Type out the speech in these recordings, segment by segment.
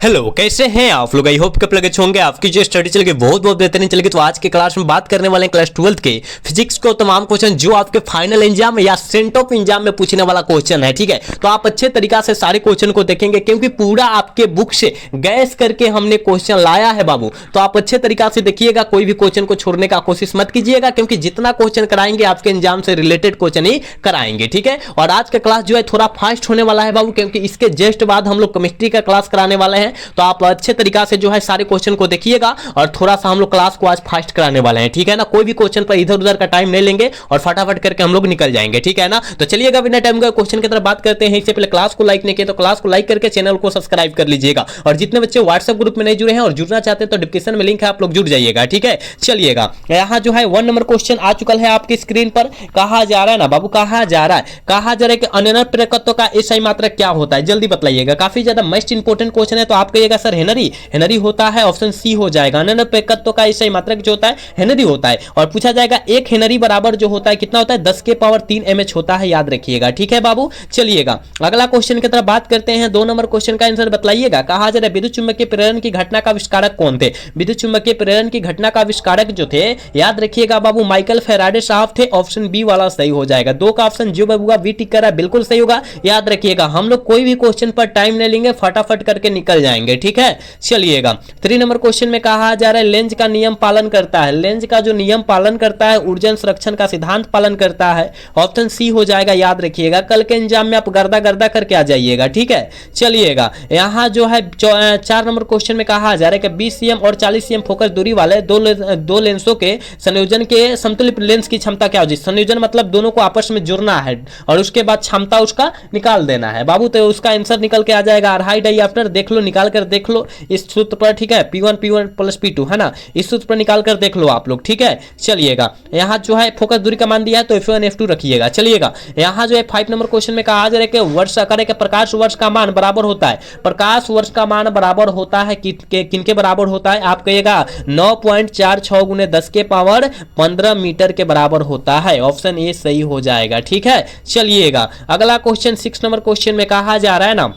Hello, कैसे हैं आप लोग। आई होप कि आप लोग अच्छे होंगे। आपकी जो स्टडी चल गई बहुत बेहतरीन चल गई। तो आज के क्लास में बात करने वाले हैं क्लास 12th के फिजिक्स को तमाम क्वेश्चन जो आपके फाइनल एग्जाम या सेंट ऑफ एग्जाम में पूछने वाला क्वेश्चन है। ठीक है, तो आप अच्छे तरीका से सारे क्वेश्चन को देखेंगे क्योंकि पूरा आपके बुक से गैस करके हमने क्वेश्चन लाया है बाबू। तो आप अच्छे तरीका से देखिएगा, कोई भी क्वेश्चन को छोड़ने का कोशिश मत कीजिएगा क्योंकि जितना क्वेश्चन कराएंगे आपके एग्जाम से रिलेटेड क्वेश्चन ही कराएंगे। ठीक है, और आज का क्लास जो है थोड़ा फास्ट होने वाला है बाबू क्योंकि इसके जस्ट बाद हम लोग केमिस्ट्री का क्लास कराने वाले हैं। तो आप अच्छे तरीका से जो है सारे क्वेश्चन को देखिएगा और थोड़ा सा हम लोग क्लास को आज फास्ट कराने वाले हैं। ठीक है ना, कोई भी क्वेश्चन पर इधर उधर का टाइम नहीं लेंगे और फटाफट करके हम लोग निकल जाएंगे। ठीक है ना, तो चलिएगा बिना टाइम का क्वेश्चन की तरफ बात करते हैं। इससे पहले क्लास को लाइक नहीं किया तो क्लास को लाइक करके चैनल को सब्सक्राइब कर लीजिएगा और जितने बच्चे व्हाट्सएप ग्रुप में नहीं जुड़े हैं और जुड़ना चाहते हैं तो डिस्क्रिप्शन में लिंक है, आप लोग जुड़ जाइएगा। ठीक है, चलिएगा यहां जो है 1 नंबर क्वेश्चन आ चुका है आपकी स्क्रीन पर। कहा जा रहा है ना बाबू, कहा जा रहा है कि अनन्य प्रेरकत्व का एसआई मात्रक क्या होता है, जल्दी बतलाइएगा। काफी ज्यादा मोस्ट इंपोर्टेंट क्वेश्चन है। तो आप कहिएगा सर हेनरी होता है, ऑप्शन सी हो जाएगा। अनन्य प्रेरकत्व का एसआई मात्रक जो होता है हेनरी होता है। और पूछा जाएगा 1 हेनरी बराबर जो होता है कितना होता है, 10 के पावर 3 mH होता है, याद रखिएगा। ठीक है बाबू, चलिएगा अगला क्वेश्चन की तरफ बात करते हैं। 2 नंबर क्वेश्चन का आंसर बतलाइएगा। कहा जा रहा है विद्युत चुंबकीय प्रेरण की घटना का आविष्कारक कौन थे। विद्युत चुंबकीय प्रेरण की घटना का आविष्कारक जो थे, याद रखिएगा बाबू, माइकल फैराडे साहब थे। ऑप्शन बी वाला सही हो जाएगा। 2 का ऑप्शन जो बाबूगा वी टिक कर रहा है बिल्कुल सही होगा। याद रखिएगा हम लोग कोई भी क्वेश्चन पर टाइम नहीं लेंगे, फटाफट करके निकल जाएंगे। ठीक है, चलिएगा 3 नंबर क्वेश्चन में कहा जा रहा है लेंज का नियम पालन करता है। लेंज का जो नियम पालन करता है ऊर्जा संरक्षण का सिद्धांत पालन करता है। ऑप्शन सी हो जाएगा, याद रखिएगा। कल के एग्जाम में आप गर्दा करके आ जाइएगा। ठीक है, चलिएगा यहां जो है 4 नंबर क्वेश्चन में कहा जा रहा है कि 20 cm और 40 cm फोकस दूरी वाले दो लेंसों के संयोजन के समतुल्य लेंस की क्षमता क्या होगी। संयोजन मतलब दोनों को आपस में जुड़ना है और उसके बाद क्षमता उसका निकाल देना है बाबू। तो उसका आंसर निकल के आ जाएगा अढ़ाई डाइऑप्टर। देख लो, निकाल कर देख लो इस सूत्र पर। ठीक है, P1 + P2 है ना, इस सूत्र पर निकाल कर देख लो आप लोग। ठीक है, चलिएगा यहां जो है फोकस दूरी का मान दिया है तो F1 F2 रखिएगा। चलिएगा यहां जो है 5 नंबर क्वेश्चन में कहा जा रहा है कि वर्ष करे कि प्रकाश वर्ष का मान बराबर होता है। प्रकाश वर्ष का मान बराबर होता है किनके बराबर होता है, आप कहिएगा 9.46 × 10 के पावर 15 मीटर के बराबर होता है। ऑप्शन ए सही हो जाएगा। ठीक है, चलिएगा अगला क्वेश्चन 6 नंबर क्वेश्चन में कहा जा रहा है ना,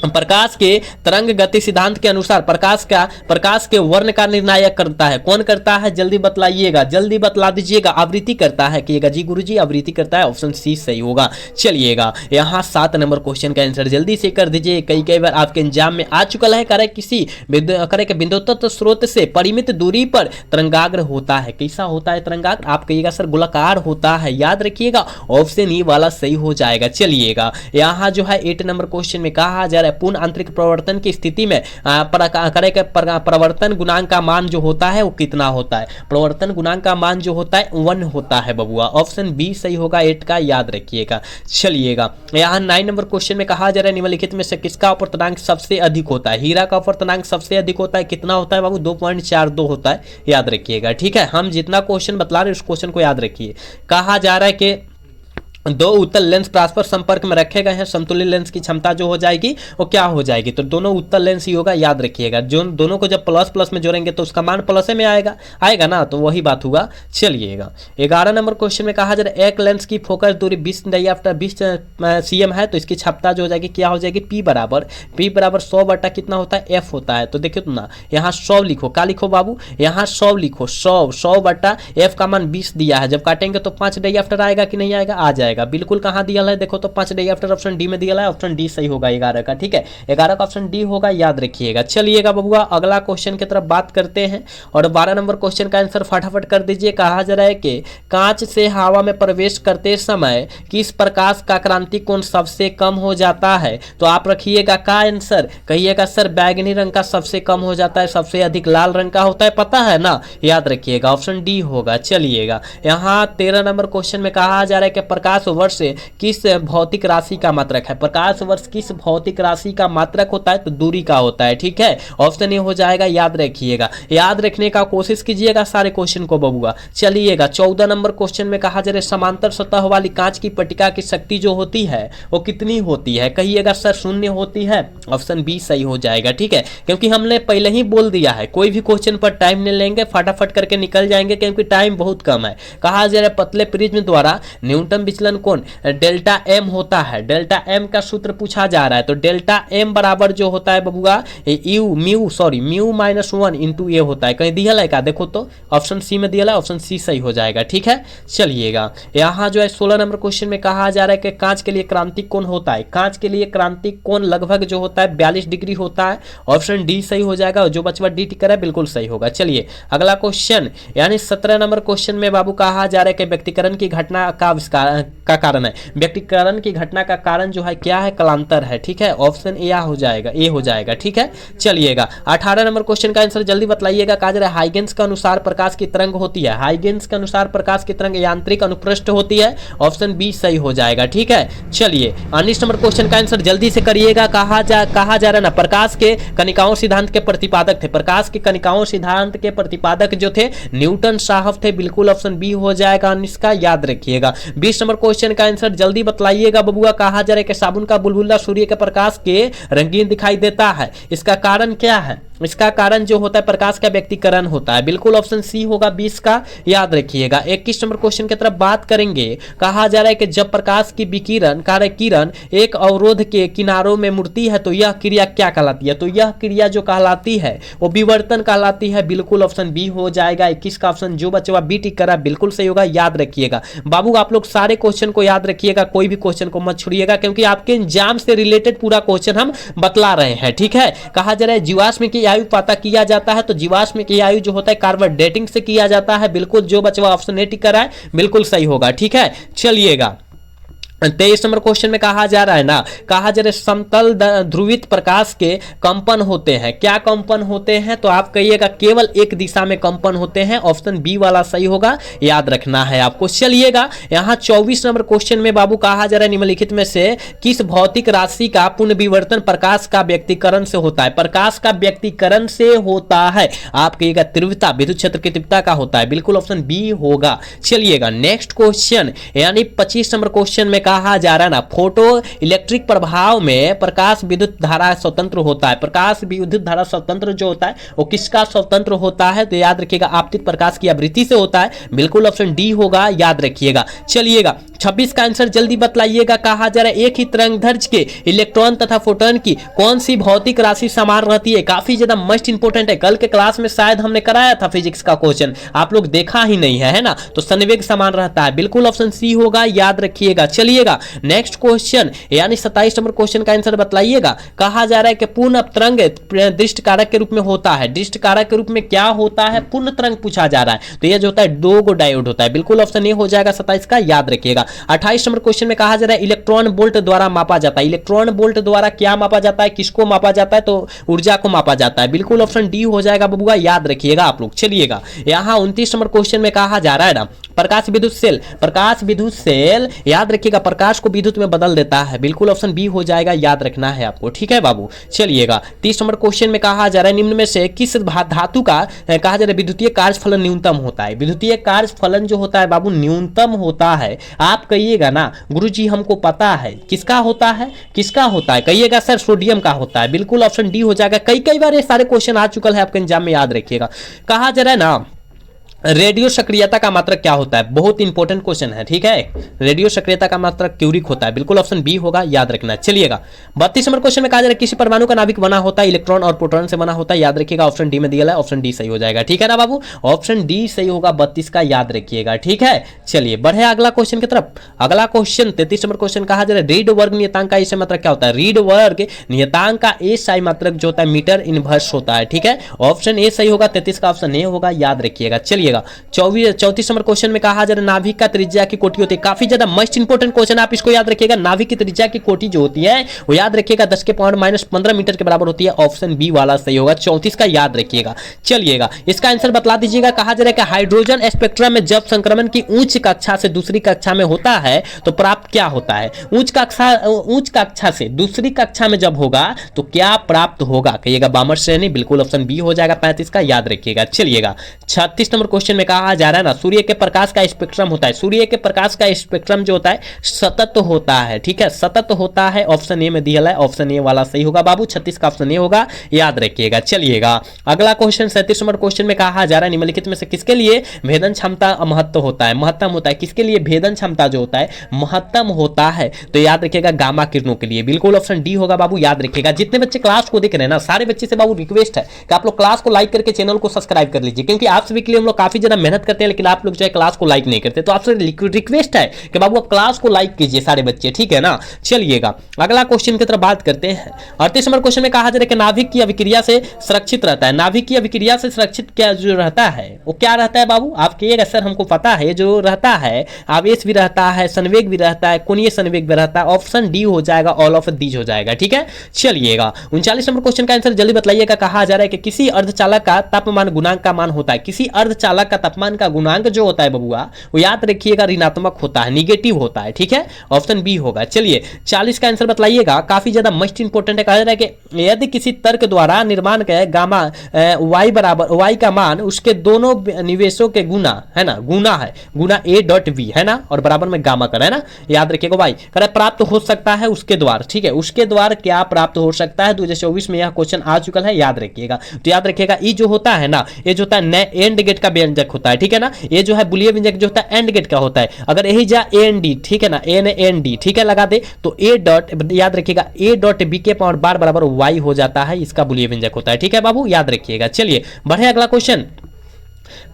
प्रकाश के तरंग गति सिद्धांत के अनुसार प्रकाश के वर्ण का निर्णायक करता है। कौन करता है, जल्दी बतलाइएगा, जल्दी बतला दीजिएगा। आवृत्ति करता है, कहिएगा जी गुरुजी आवृत्ति करता है। ऑप्शन सी सही होगा। चलिएगा यहां 7 नंबर क्वेश्चन का आंसर जल्दी से कर दीजिए। कई बार आपके एग्जाम में आ चुका है। करे किसी बिंदु तत्व स्रोत से परिमित दूरी पर तरंगाग्र होता है। कैसा होता है तरंगाग्र, आप कहिएगा सर गोलाकार होता है। याद रखिएगा ऑप्शन ई वाला सही हो जाएगा। चलिएगा यहां जो है 8 नंबर क्वेश्चन में कहा जा रहा है पूर्ण आंतरिक प्रवर्तन की स्थिति में प्रवर्तन गुणांक का मान जो होता है वो कितना होता है। प्रवर्तन गुणांक का मान जो होता है 1 होता है बबुआ। ऑप्शन बी सही होगा 8 का, याद रखिएगा। चलिएगा यहाँ 9 नंबर क्वेश्चन में कहा जा रहा है निम्नलिखित में से किसका अपवर्तनांक सबसे अधिक होता है। हीरा का अपवर्तनांक सबसे अधिक होता है, कितना होता है बाबू, 2.42 होता है, याद रखिएगा। ठीक है, हम जितना क्वेश्चन बतला रहे हैं उस क्वेश्चन को याद रखिए। कहा जा रहा है कि 2 उत्तल लेंस परस्पर संपर्क में रखे गए हैं। समतुल्य लेंस की क्षमता जो हो जाएगी वो क्या हो जाएगी, तो दोनों उत्तल लेंस ही होगा, याद रखिएगा। जो दोनों को जब प्लस में जोड़ेंगे तो उसका मान प्लस में आएगा ना, तो वही बात होगा। चलिएगा 11 नंबर क्वेश्चन में कहा जा रहा है एक लेंस की फोकस दूरी 20 डाइऑप्टर 20 cm है तो इसकी क्षमता जो हो जाएगी क्या हो जाएगी, P बराबर 100 बटा कितना होता है, F होता है। तो देखिए तो ना यहाँ 100 लिखो, क्या लिखो बाबू, यहाँ 100 लिखो। 100 बटा F का मान 20 दिया है। जब काटेंगे तो 5 डाइऑप्टर आएगा कि नहीं आएगा, आ जाएगा बिल्कुल। कहां दिया है देखो तो 5 डाइऑप्टर ऑप्शन डी में दिया है। ऑप्शन डी सही होगा 11 का। ठीक है, 11 का ऑप्शन डी होगा, याद रखिएगा। चलिएगा बबुआ अगला क्वेश्चन की तरफ बात करते हैं और 12 नंबर क्वेश्चन का आंसर फटाफट कर दीजिए। कहा जा रहा है कि कांच से हवा में प्रवेश करते समय किस प्रकाश का क्रांति कोण सबसे कम हो जाता है। तो आप रखिएगा का आंसर, कहिएगा सर बैगनी रंग का सबसे कम हो जाता है, सबसे अधिक लाल रंग का होता है, पता है ना, याद रखिएगा। ऑप्शन डी होगा। चलिएगा यहाँ 13 नंबर क्वेश्चन में कहा जा रहा है कि प्रकाश वर्ष किस भौतिक राशि का मात्रक है। प्रकाश वर्ष किस भौतिक राशि का मात्रक होता है, तो दूरी का होता है। ठीक है, ऑप्शन ए हो जाएगा, याद रखिएगा। याद रखने का कोशिश कीजिएगा सारे क्वेश्चन को बबुआ। चलिएगा 14 नंबर क्वेश्चन में कहा जा रहा है समांतर सतह वाली कांच की पट्टिका की शक्ति जो होती है वो कितनी होती है, कहिएगा सर 0 होती है। ऑप्शन बी सही हो जाएगा। ठीक है, क्योंकि हमने पहले ही बोल दिया है कोई भी क्वेश्चन पर टाइम नहीं लेंगे, फटाफट करके निकल जाएंगे क्योंकि टाइम बहुत कम है। कहा जा रहा है पतले प्रिज्म द्वारा न्यूनतम विचलन व्यक्तिकरण कौन, डेल्टा एम होता है। डेल्टा एम का सूत्र पूछा जा रहा है, तो डेल्टा एम बराबर जो होता है बबुआ म्यू -1 इंटू ए होता है। कहीं दिया है क्या, देखो तो ऑप्शन सी में दिया है, ऑप्शन सी सही हो जाएगा। ठीक है, चलिएगा यहाँ जो है 16 नंबर क्वेश्चन में कहा जा रहा है कि कांच के लिए क्रांतिक कोण होता है। कांच के लिए क्रांतिक कोण लगभग जो होता है 42 डिग्री होता है। ऑप्शन डी सही हो जाएगा, और जो बचवा डी टिक है बिल्कुल सही होगा। चलिए अगला क्वेश्चन, यानी 17 नंबर क्वेश्चन में बाबू कहा जा रहा है कि व्यक्तिकरण की घटना का आविष्कार का कारण है। व्यक्तिकरण की घटना का कारण जो है क्या है, कालांतर है। ठीक है, ऑप्शन ए हो जाएगा, ए हो जाएगा। ठीक है, चलिएगा 18 नंबर क्वेश्चन का आंसर जल्दी बतलाइएगा। कहा जा रहा है हाइगेंस के अनुसार प्रकाश की तरंग होती है। हाइगेंस के अनुसार प्रकाश की तरंग यांत्रिक अनुप्रस्थ होती है। ऑप्शन बी सही हो जाएगा। ठीक है, चलिए 19 नंबर क्वेश्चन का आंसर जल्दी से करिएगा। कहा जा रहा ना, प्रकाश के कणिकाओं सिद्धांत के प्रतिपादक थे। प्रकाश के कणिकाओं सिद्धांत के प्रतिपादक जो थे न्यूटन साहब थे। बिल्कुल ऑप्शन बी हो जाएगा, इसका याद रखिएगा। 20 नंबर क्वेश्चन का आंसर जल्दी बतलाइएगा बबुआ। कहा जा रहा है कि साबुन का बुलबुला सूर्य के प्रकाश के रंगीन दिखाई देता है। इसका कारण क्या है, इसका कारण जो होता है प्रकाश का व्यक्तिकरण होता है। बिल्कुल ऑप्शन सी होगा 20 का, याद रखिएगा। 21 नंबर क्वेश्चन की तरफ बात करेंगे। कहा जा रहा है कि जब प्रकाश की विकिरण किरण एक अवरोध के किनारों में मुड़ती है तो यह क्रिया क्या कहलाती है, तो यह क्रिया जो कहलाती है वो विवर्तन कहलाती है। बिल्कुल ऑप्शन बी हो जाएगा। 21 का ऑप्शन जो बच्चा बी टिक करा बिल्कुल सही होगा, याद रखिएगा। बाबू आप लोग सारे क्वेश्चन को याद रखिएगा, कोई भी क्वेश्चन को मत छोड़िएगा, क्योंकि आपके एग्जाम से रिलेटेड पूरा क्वेश्चन हम बतला रहे हैं। ठीक है, कहा जा रहा है जीवाश्म की आयु पता किया जाता है, तो जीवाश्म की आयु जो होता है कार्बन डेटिंग से किया जाता है। बिल्कुल जो बच्चा ऑप्शन ए टिक करा है बिल्कुल सही होगा। ठीक है, चलिएगा 23 नंबर क्वेश्चन में कहा जा रहा है ना, कहा जा रहा है समतल ध्रुवित प्रकाश के कंपन होते हैं। क्या कंपन होते हैं, तो आप कहिएगा केवल एक दिशा में कंपन होते हैं। ऑप्शन बी वाला सही होगा, याद रखना है आपको। चलिएगा यहाँ 24 नंबर क्वेश्चन में बाबू कहा जा रहा है निम्नलिखित में से किस भौतिक राशि का पुनर्विवर्तन प्रकाश का व्यक्तिकरण से होता है। प्रकाश का व्यक्तिकरण से होता है, आप कहिएगा तीव्रता, विद्युत क्षेत्र की तीव्रता का होता है। बिल्कुल ऑप्शन बी होगा। चलिएगा नेक्स्ट क्वेश्चन, यानी 25 नंबर क्वेश्चन में कहा जा रहा है ना, फोटो इलेक्ट्रिक प्रभाव में प्रकाश विद्युत धारा स्वतंत्र होता है। प्रकाश विद्युत धारा स्वतंत्र जो होता है वो किसका स्वतंत्र होता है, तो याद रखिएगा आपतित प्रकाश की आवृत्ति से होता है। बिल्कुल ऑप्शन डी होगा, याद रखिएगा। चलिएगा 26 का आंसर जल्दी बतलाइएगा। कहा जा रहा है एक ही तरंगदैर्घ्य के इलेक्ट्रॉन तथा फोटोन की कौन सी भौतिक राशि समान रहती है। काफी ज्यादा मस्ट इंपोर्टेंट है, कल के क्लास में शायद हमने कराया था फिजिक्स का क्वेश्चन, आप लोग देखा ही नहीं है ना, तो संवेग समान रहता है। बिल्कुल ऑप्शन सी होगा, याद रखिएगा। चलिएगा नेक्स्ट क्वेश्चन, यानी 27 नंबर क्वेश्चन का आंसर बतलाइएगा। कहा जा रहा है कि पूर्ण तरंग दृष्ट कारक के रूप में होता है। दृष्ट कारक के रूप में क्या होता है, पूर्ण तरंग पूछा जा रहा है, तो यह जो होता है 2 गो डायोड होता है। बिल्कुल ऑप्शन ए हो जाएगा 27 का, याद रखिएगा। 28 नंबर क्वेश्चन में कहा जा रहा है इलेक्ट्रॉन वोल्ट द्वारा मापा जाता है। इलेक्ट्रॉन वोल्ट द्वारा क्या मापा जाता है, किसको मापा जाता है, तो ऊर्जा को मापा जाता है। बिल्कुल ऑप्शन डी हो जाएगा बबुआ, याद रखिएगा आप लोग। चलिएगा यहाँ 29 नंबर क्वेश्चन में कहा जा रहा है ना, प्रकाश विद्युत सेल, प्रकाश विद्युत सेल याद रखिएगा प्रकाश को विद्युत में बदल देता है। बिल्कुल ऑप्शन बी हो जाएगा, याद रखना है आपको। ठीक है बाबू, चलिएगा 30 नंबर क्वेश्चन में कहा जा रहा है निम्न में से किस धातु का कहा जा रहा है विद्युतीय कार्यफलन न्यूनतम होता है। विद्युतीय कार्यफलन जो होता है बाबू न्यूनतम होता है। आप कहिएगा ना गुरुजी हमको पता है, किसका होता है, किसका होता है, कहिएगा सर सोडियम का होता है। बिल्कुल ऑप्शन डी हो जाएगा। कई बार ये सारे क्वेश्चन आ चुका है आपके एग्जाम में, याद रखिएगा। कहा जा रहा है ना रेडियो सक्रियता का मात्रक क्या होता है, बहुत इंपॉर्टेंट क्वेश्चन है। ठीक है, रेडियो सक्रियता का मात्रक क्यूरिक होता है। बिल्कुल ऑप्शन बी होगा, याद रखना। चलिएगा 32 नंबर क्वेश्चन में कहा जा रहा है किसी परमाणु का नाभिक बना होता है इलेक्ट्रॉन और प्रोटॉन से बना होता है। याद रखिएगा ऑप्शन डी में दिया है, ऑप्शन डी सही हो जाएगा। ठीक है ना बाबू, ऑप्शन डी सही होगा 32 का, याद रखिएगा। ठीक है, चलिए बढ़े अगला क्वेश्चन की तरफ। अगला क्वेश्चन 33 नंबर क्वेश्चन कहा जा रहा है रीड वर्ग नियतांक का एसआई मात्रक क्या होता है। रीड वर्ग नियतांक का एसआई मात्रक जो होता है मीटर इनवर्स होता है। ठीक है, ऑप्शन ए सही होगा, 33 का ऑप्शन ए होगा, याद रखिएगा। चलिएगा 34 नंबर क्वेश्चन में कहा जा रहा है नाभिक का त्रिज्या की कोटि होती है। काफी ज्यादा मस्ट इंपोर्टेंट क्वेश्चन, आप इसको याद रखिएगा। नाभिक की त्रिज्या की कोटि जो होती है वो याद रखिएगा 10 के पावर -15 मीटर के बराबर होती है। ऑप्शन बी वाला सही होगा, 34 का, याद रखिएगा। चलिएगा इसका आंसर बतला दीजिएगा। कहा जा रहा है कि हाइड्रोजन स्पेक्ट्रम में जब संक्रमण की उच्च कक्षा से दूसरी कक्षा में होता है तो प्राप्त क्या होता है। उच्च कक्षा से दूसरी कक्षा में जब होगा तो क्या प्राप्त होगा, कहिएगा बामर श्रेणी। बिल्कुल ऑप्शन बी हो जाएगा 35 का, याद रखिएगा। चलिएगा 36 नंबर क्वेश्चन क्वेश्चन में कहा जा रहा है ना, सूर्य के प्रकाश का स्पेक्ट्रम होता है, सूर्य के प्रकाश का स्पेक्ट्रम जो होता है सतत होता है, ठीक है, सतत होता है। ऑप्शन ए में दिया है, ऑप्शन ए वाला सही होगा बाबू, 36 का ऑप्शन ए होगा, याद रखिएगा। चलिएगा अगला क्वेश्चन 37 नंबर क्वेश्चन में कहा जा रहा है निम्नलिखित में से किसके लिए भेदन क्षमता महत्व होता है, महत्तम होता है, किसके लिए भेदन क्षमता जो होता है महत्तम होता है, तो याद रखिएगा गामा किरणों के लिए, बिल्कुल ऑप्शन डी होगा बाबू, याद रखिएगा। जितने बच्चे क्लास को देख रहे हैं ना, सारे बच्चे से बाबू रिक्वेस्ट है कि आप लोग क्लास को लाइक करके चैनल को सब्सक्राइब कर लीजिए, क्योंकि आप सभी के लिए हम लोग काफी ज्यादा मेहनत करते हैं, लेकिन आप लोग जो है क्लास को लाइक नहीं करते, तो आपसे रिक्वेस्ट है कि बाबू आप क्लास को लाइक कीजिए सारे बच्चे, ठीक है ना। चलिएगा अगला क्वेश्चन की तरफ बात करते हैं। 38 नंबर क्वेश्चन में कहा जा रहा है कि नाभिक की अभिक्रिया से सुरक्षित रहता है, नाभिक की अभिक्रिया से सुरक्षित क्या जो रहता है वो क्या रहता है बाबू, आप कहिएगा सर हमको पता है, जो रहता है आवेश भी रहता है, संवेग भी रहता है, कोणीय संवेग भी रहता है, ऑप्शन डी हो जाएगा, ऑल ऑफ दीज हो जाएगा, ठीक है। चलिएगा 39 नंबर क्वेश्चन का आंसर जल्दी बताइएगा। कहा जा रहा है कि किसी अर्धचालक का तापमान गुणांक का मान होता है, किसी अर्धचालक का तापमान का गुणांक जो होता है बबुआ वो याद रखिएगा ऋणात्मक होता है, निगेटिव होता है, ठीक है, ऑप्शन बी होगा। चलिए 40 का आंसर बताइएगा, काफी ज्यादा मोस्ट इंपोर्टेंट है। कहा जा रहा है कि यदि किसी तर्क द्वारा निर्माण का गामा y बराबर y का मान उसके दोनों निवेशों के गुना है ना, गुना है, गुना a डॉट b है ना, और बराबर में गामा कर है ना, याद रखिएगा भाई। कह प्राप्त हो सकता है उसके द्वारा, ठीक है, उसके द्वारा क्या प्राप्त हो सकता है, 2024 में यह क्वेश्चन आ चुका है, याद रखिएगा। तो याद रखिएगा ये जो होता है ना, ये जो होता है एंड गेट का व्यंजक होता है, ठीक है ना, ये जो है बुलियन व्यंजक जो होता है एंड गेट का होता है। अगर यही जा एन डी, ठीक है ना, एन डी, ठीक है, लगा दे तो ए डॉट, याद रखिएगा ए डॉट बी के पावर बार बराबर वाई हो जाता है, इसका बुलियन व्यंजक होता है, ठीक है बाबू, याद रखिएगा। चलिए बढ़े अगला क्वेश्चन।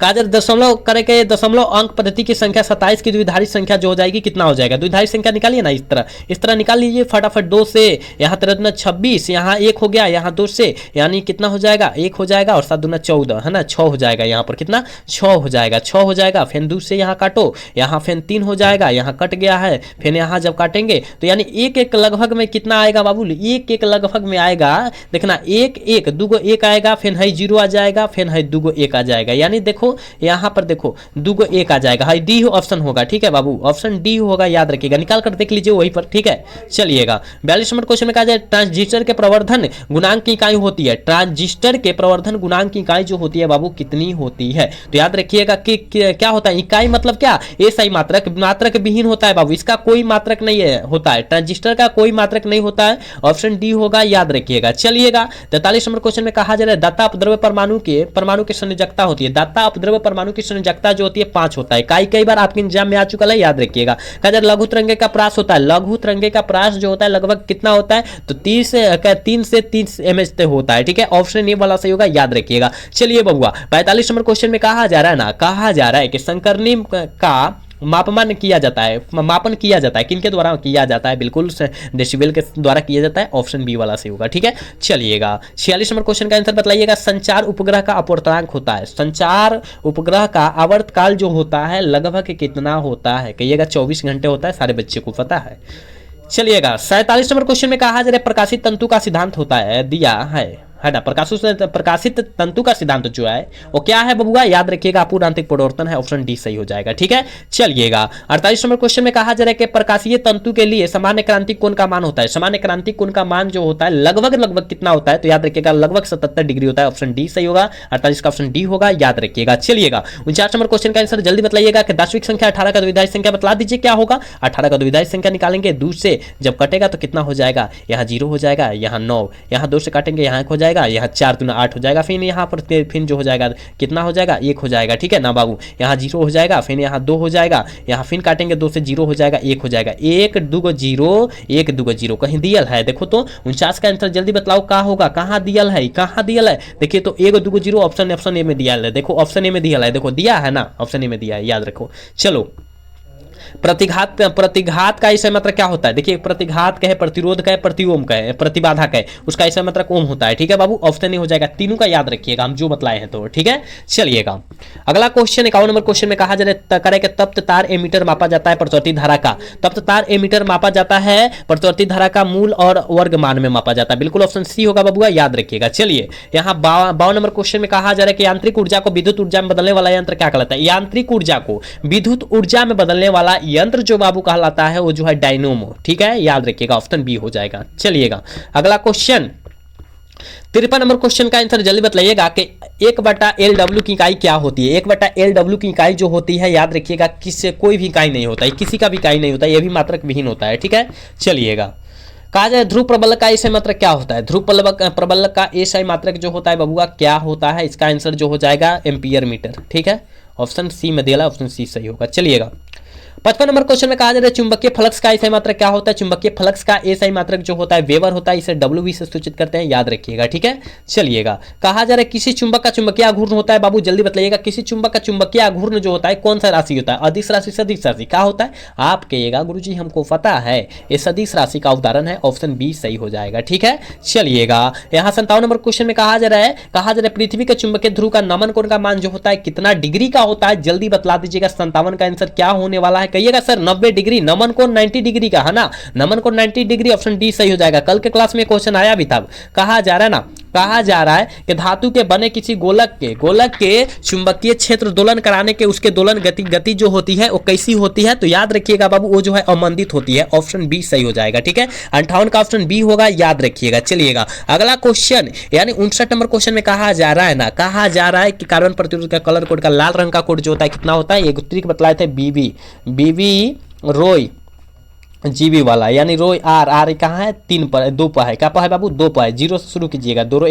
काजर दशमलव करके दशमलव अंक पद्धति की संख्या 27 की द्विधारी संख्या जो हो जाएगी कितना हो जाएगा, द्विधारी संख्या निकालिए ना, इस तरह निकाल लीजिए फटाफट। 2 से यहाँ 13 26, यहाँ 1 हो गया, यहाँ 2 से यानी कितना हो जाएगा 1 हो जाएगा, और 7 दूना 14 है ना, 6 हो जाएगा, यहाँ पर कितना 6 हो जाएगा, 6 हो जाएगा। फिर 2 से यहाँ काटो, यहाँ फिर 3 हो जाएगा, यहाँ कट गया है, फिर यहाँ जब काटेंगे तो यानी 1 लगभग में कितना आएगा बाबू, 1 लगभग में आएगा, देखना 1 2 गो 1 आएगा, फिर है 0 आ जाएगा, फिर है 2 गो 1 आ जाएगा, यानी देखो यहां पर देखो 2 गो 1 आ जाएगा, हाई डी ऑप्शन होगा, ठीक है बाबू, ऑप्शन डी होगा, याद रखिएगा, निकाल कर देख लीजिए वहीं पर, ठीक है। चलिएगा 42 नंबर क्वेश्चन में कहा जाए ट्रांजिस्टर के प्रवर्धन गुणांक की इकाई होती है, ट्रांजिस्टर के प्रवर्धन गुणांक की इकाई जो होती है बाबू कितनी होती है, तो याद रखिएगा कि क्या होता है इकाई, मतलब क्या ऐसा मात्रक, मात्रक विहीन होता है बाबू, इसका कोई मात्रक नहीं है, होता है, ट्रांजिस्टर का कोई मात्रक नहीं होता है, ऑप्शन डी होगा, याद रखिएगा। चलिएगा 43 नंबर क्वेश्चन में कहा जा रहा है दाता अपद्रव्य परमाणु के संयोजकता होती है, दाता अपद्रव्य परमाणु की संयोजकता जो होती है 5 होता है, कई बार आपके एग्जाम में आ चुका है, याद रखिएगा। कहा लघु तरंगे का प्रास होता है, लघु तरंगे का प्रास जो होता है लगभग कितना होता है, तो 3 से 30 mH तक होता है, ठीक है, ऑप्शन ए वाला सही होगा, याद रखिएगा। चलिए बबुआ 45 नंबर क्वेश्चन में कहा जा रहा है ना, कहा जा रहा है कि संकरणी का मापन किया जाता है, मापन किया जाता है किनके द्वारा किया जाता है, बिल्कुल डेसिबल के द्वारा किया जाता है, ऑप्शन बी वाला सही होगा, ठीक है। चलिएगा 46 नंबर क्वेश्चन का आंसर बताइएगा। संचार उपग्रह का अपवर्तनांक होता है, संचार उपग्रह का आवर्तकाल जो होता है लगभग कितना होता है, कहिएगा 24 घंटे होता है, सारे बच्चे को पता है। चलिएगा 47 नंबर क्वेश्चन में कहा जा रहा है प्रकाशित तंतु का सिद्धांत होता है, दिया है ना, प्रकाशित तंतु का सिद्धांत जो है वो क्या है बबुआ, याद रखिएगा अपूर्णांतिक परिवर्तन है, ऑप्शन डी सही हो जाएगा, ठीक है। चलिएगा 48 नंबर क्वेश्चन में कहा जा रहा है कि प्रकाशीय तंतु के लिए सामान्य क्रांतिक कोण का मान होता है, सामान्य क्रांतिक कोण का मान जो होता है लगभग कितना होता है, तो याद रखिएगा लगभग 77 डिग्री होता है, ऑप्शन डी सही होगा, 48 का ऑप्शन डी होगा, याद रखिएगा। चलिएगा 49 नंबर क्वेश्चन का आंसर जल्दी बताइएगा कि दार्शनिक संख्या 18 का द्विधारी संख्या बता दीजिए क्या होगा, 18 का द्विधारी संख्या निकालेंगे, 2 से जब कटेगा तो कितना हो जाएगा, यहाँ 0 हो जाएगा, यहाँ 9, यहाँ 2 से काटेंगे, यहाँ 1 हो जाएगा, यहाँ 4 8 हो जाएगा, फिर यहाँ पर फिर जो हो जाएगा कितना हो जाएगा 1 हो जाएगा, ठीक है ना बाबू, यहाँ 0 हो जाएगा, फिर यहाँ 2 हो जाएगा, यहाँ फिर काटेंगे 2 से 0 हो जाएगा, 1 हो जाएगा, 1 2 0 1 2 0 कहीं दियल है, देखो तो 49 का आंसर जल्दी बताओ क्या होगा, कहाँ दियल है, कहाँ दियल है, देखिए तो 1 2 0 ऑप्शन ए में दिया है, देखो ऑप्शन ए में दिया है, देखो दिया है ना, ऑप्शन ए में दिया है, याद रखो। चलो प्रतिघात का ऐसा मतलब क्या होता है, देखिए प्रतिघात का है, प्रतिरोध का है, प्रतिओम का है, प्रतिबाधा का है, उसका ऐसा मतलब ओम होता है, ठीक है बाबू, ऑप्शन ए हो जाएगा, तीनों का याद रखिएगा हम जो बतलाए हैं तो, ठीक है। चलिएगा अगला क्वेश्चन 51 नंबर क्वेश्चन में कहा जा रहा है कि तप्त तार एमीटर मापा जाता है प्रत्यावर्ती धारा का, तप्त तार एमीटर मापा जाता है प्रत्यावर्ती धारा का मूल और वर्ग मान में मापा जाता है, बिल्कुल ऑप्शन सी होगा बाबूआ, याद रखिएगा। चलिए यहाँ 52 नंबर क्वेश्चन में कहा जा रहा है कि यांत्रिक ऊर्जा को विद्युत ऊर्जा में बदलने वाला यंत्र क्या कहलाता है, यांत्रिक ऊर्जा को विद्युत ऊर्जा में बदलने वाला यंत्र जो बाबू कहलाता है वो जो है डायनोमो, ठीक है, याद रखिएगा, ऑप्शन बी हो जाएगा। चलिएगा अगला क्वेश्चन 53 नंबर क्वेश्चन का आंसर जल्दी बताइएगा कि 1/LW की इकाई क्या होती है। 1/LW की इकाई जो होती है याद रखिएगा किससे कोई भी इकाई नहीं होता है, किसी का भी इकाई नहीं होता है, यह भी मात्रक विहीन होता है। ठीक है, चलिएगा। कहा जाए ध्रुव प्रबलक का एसआई मात्रक क्या होता है। ध्रुव प्रबलक का एसआई मात्रक जो होता है बबुआ क्या होता है, इसका आंसर जो हो जाएगा एम्पियर मीटर। ठीक है, ऑप्शन सी में दिया, ऑप्शन सी सही होगा। चलिएगा 55 नंबर क्वेश्चन में कहा जा रहा है चुंबकीय फ्लक्स का एसआई मात्रक क्या होता है। चुंबकीय फ्लक्स का एसआई मात्रक जो होता है वेबर होता है, इसे डब्ल्यू से सूचित करते हैं, याद रखिएगा। ठीक है, चलिएगा। कहा जा रहा है किसी चुंबक का चुंबकीय आघूर्ण होता है, बाबू जल्दी बताइएगा किसी चुंबक का चुंबकीय आघूर्ण जो होता है कौन सा राशि होता है। अदिश राशि, सदिश राशि क्या होता है आप कहिएगा गुरुजी हमको पता है, ये सदिश राशि का उदाहरण है, ऑप्शन बी सही हो जाएगा। ठीक है, चलिएगा। यहाँ 57 नंबर क्वेश्चन में कहा जा रहा है पृथ्वी के चुंबकीय ध्रुव का नमन कोण का मान जो होता है कितना डिग्री का होता है, जल्दी बतला दीजिएगा। 57 का आंसर क्या होने वाला है, कहिएगा सर 90 डिग्री। नमन कोण 90 डिग्री का है ना, नमन कोण 90 डिग्री, ऑप्शन डी सही हो जाएगा। कल के क्लास में क्वेश्चन आया भी था। कहा जा रहा है कि धातु के बने किसी गोलक के चुंबकीय क्षेत्र दोलन कराने के उसके दोलन गति जो होती है वो कैसी होती है, तो याद रखिएगा बाबू वो जो है अमंदित होती है, ऑप्शन बी सही हो जाएगा। ठीक है, 58 का ऑप्शन बी होगा, याद रखिएगा। चलिएगा अगला क्वेश्चन यानी 59 नंबर क्वेश्चन में कहा जा रहा है कि कार्बन प्रतिरोध का कलर कोड का लाल रंग का कोड जो होता है कितना होता है, एक ट्रिक बतलाए थे बीबी रोय जीबी वाला, यानी रोय आर कहाँ है 3 पर 2 पर है, क्या पर है बाबू 2 पर है, 0 से शुरू कीजिएगा, 0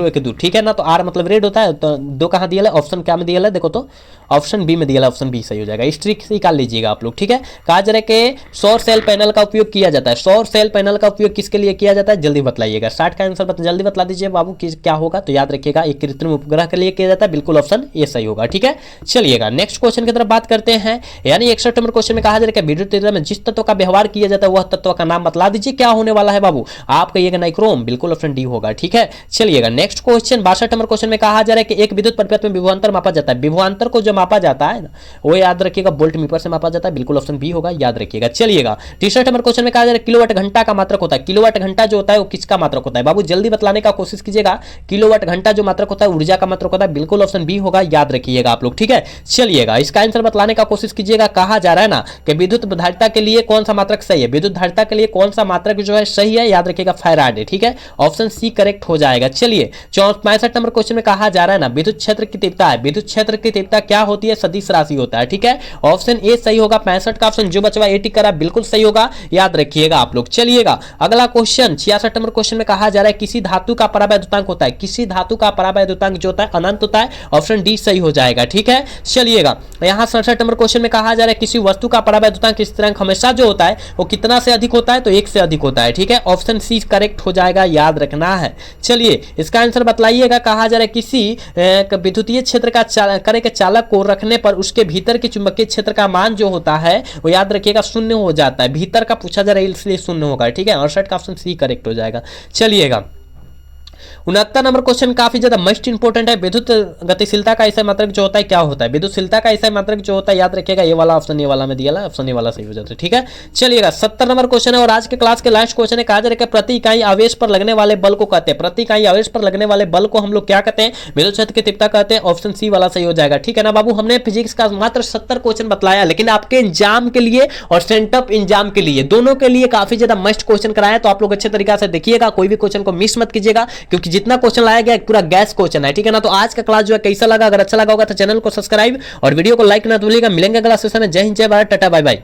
1 2। ठीक है ना, तो आर मतलब रेड होता है, तो 2 कहाँ दिया है, ऑप्शन क्या में दिया है देखो तो ऑप्शन बी में दिया है, ऑप्शन बी सही हो जाएगा। इस ट्रिक से निकाल लीजिएगा आप लोग। ठीक है, कहा जा रहा है कि सौर सेल पैनल का उपयोग किया जाता है। सौर सेल पैनल का उपयोग किसके लिए किया जाता है, जल्दी बतलाइएगा। 60 का आंसर जल्दी बतला दीजिए बाबू क्या होगा, तो याद रखिएगा एक कृत्रिम उपग्रह के लिए किया जाता है, बिल्कुल ऑप्शन ए सही होगा। ठीक है, चलिएगा नेक्स्ट क्वेश्चन की तरफ बात करते हैं। यानी 61 नंबर क्वेश्चन में कहा जा रहा है कि विद्युत तंत्र में जिस तत्व का व्यवहार किया जाता है वह तत्व का नाम बतला दीजिए, क्या होने वाला है बाबू, आप कहिएगा नाइक्रोम, बिल्कुल ऑप्शन डी होगा। ठीक है, चलिएगा नेक्स्ट क्वेश्चन 62 नंबर क्वेश्चन में कहा जा रहा है कि एक विद्युत परिपथ में विभवांतर मापा जाता है। विभवांतर को जो मापा जाता है ना वो याद रखिएगा वोल्ट मीटर से मापा जाता है, बिल्कुल ऑप्शन बी होगा, याद रखिएगा। चलिएगा 63 नंबर क्वेश्चन में कहा जा रहा है किलोवाट घंटा का मात्रक होता है। किलोवाट घंटा जो होता है वो किसका मात्रक होता है बाबू, जल्दी बतलाने का कोशिश कीजिएगा। किलोवाट घंटा जो मात्रक होता है ऊर्जा का मात्रक होता है, बिल्कुल ऑप्शन बी होगा, याद रखिएगा आप लोग। ठीक है, चलिएगा इसका आंसर बतलाने का कोशिश कीजिएगा। कहा जा रहा है ना कि विद्युत धारिता के लिए कौन सा मात्रक सही है, विद्युत धारिता के लिए कौन सा मात्रक जो है सही है, याद रखिएगा फैराडे। ठीक है, ऑप्शन सी करेक्ट हो जाएगा। चलिए 65 नंबर क्वेश्चन में कहा जा रहा है ना विद्युत क्षेत्र की तीव्रता है, विद्युत क्षेत्र की तीव्रता क्या होती है, सदिश राशि होता है। ठीक है, ऑप्शन ए सही होगा। 65 का ऑप्शन जो बचवा ए टिक करा बिल्कुल सही होगा, याद रखिएगा आप लोग। चलिएगा अगला क्वेश्चन 66 नंबर क्वेश्चन में कहा जा रहा है किसी धातु का परावैद्युतांक होता है, किसी धातु का परावैद्युतांक जो होता है अनंत होता है, ऑप्शन डी सही हो जाएगा। ठीक है, चलिएगा यहां 67 नंबर क्वेश्चन में कहा जा रहा है किसी वस्तु का परावैद्युतांक स्थिरांक हमेशा जो होता है वो कितना से अधिक होता है, तो 1 से अधिक होता है। ठीक है, ऑप्शन सी करेक्ट हो जाएगा, याद रखना है। चलिए इसका आंसर बतलाइएगा। कहा जा रहा है किसी विद्युतीय क्षेत्र का करे के चालक को रखने पर उसके भीतर के चुंबकीय क्षेत्र का मान जो होता है वो याद रखिएगा 0 हो जाता है, भीतर का पूछा जा रहा है इसलिए 0 होगा। ठीक है, 68 का ऑप्शन सी करेक्ट हो जाएगा। चलिएगा 69 नंबर क्वेश्चन काफी ज्यादा मोस्ट इंपोर्टेंट है। विद्युत गतिशीलता का ऐसा मात्रक जो होता है क्या होता है, विद्युतशीलता का ऐसा मात्रक जो होता है याद रखिएगा ये वाला ऑप्शन, ये वाला में दिया है, ऑप्शन ए वाला सही हो जाता है। ठीक है, चलिएगा 70 नंबर क्वेश्चन है और आज के क्लास के लास्ट क्वेश्चन है। कहा जा रहा है प्रति इकाई आवेश पर लगने वाले बल को कहते हैं, प्रति इकाई आवेश पर लगने वाले बल को हम लोग क्या कहते हैं, विद्युत क्षेत्र की तीव्रता कहते हैं, ऑप्शन सी वाला सही हो जाएगा। ठीक है ना बाबू, हमने फिजिक्स का मात्र 70 क्वेश्चन बतलाया, लेकिन आपके एग्जाम के लिए और सेंटअप एग्जाम के लिए दोनों के लिए काफी ज्यादा मस्ट क्वेश्चन कराया, तो आप लोग अच्छे तरीके से देखिएगा, कोई भी क्वेश्चन को मिस मत कीजिएगा, क्योंकि जितना क्वेश्चन लाया गया पूरा गैस क्वेश्चन है। ठीक है ना, तो आज का क्लास जो है कैसा लगा, अगर अच्छा लगा होगा तो चैनल को सब्सक्राइब और वीडियो को लाइक ना भूलिएगा। मिलेंगे अगला सेशन में। जय हिंद, जय भारत, टाटा बाय बाय।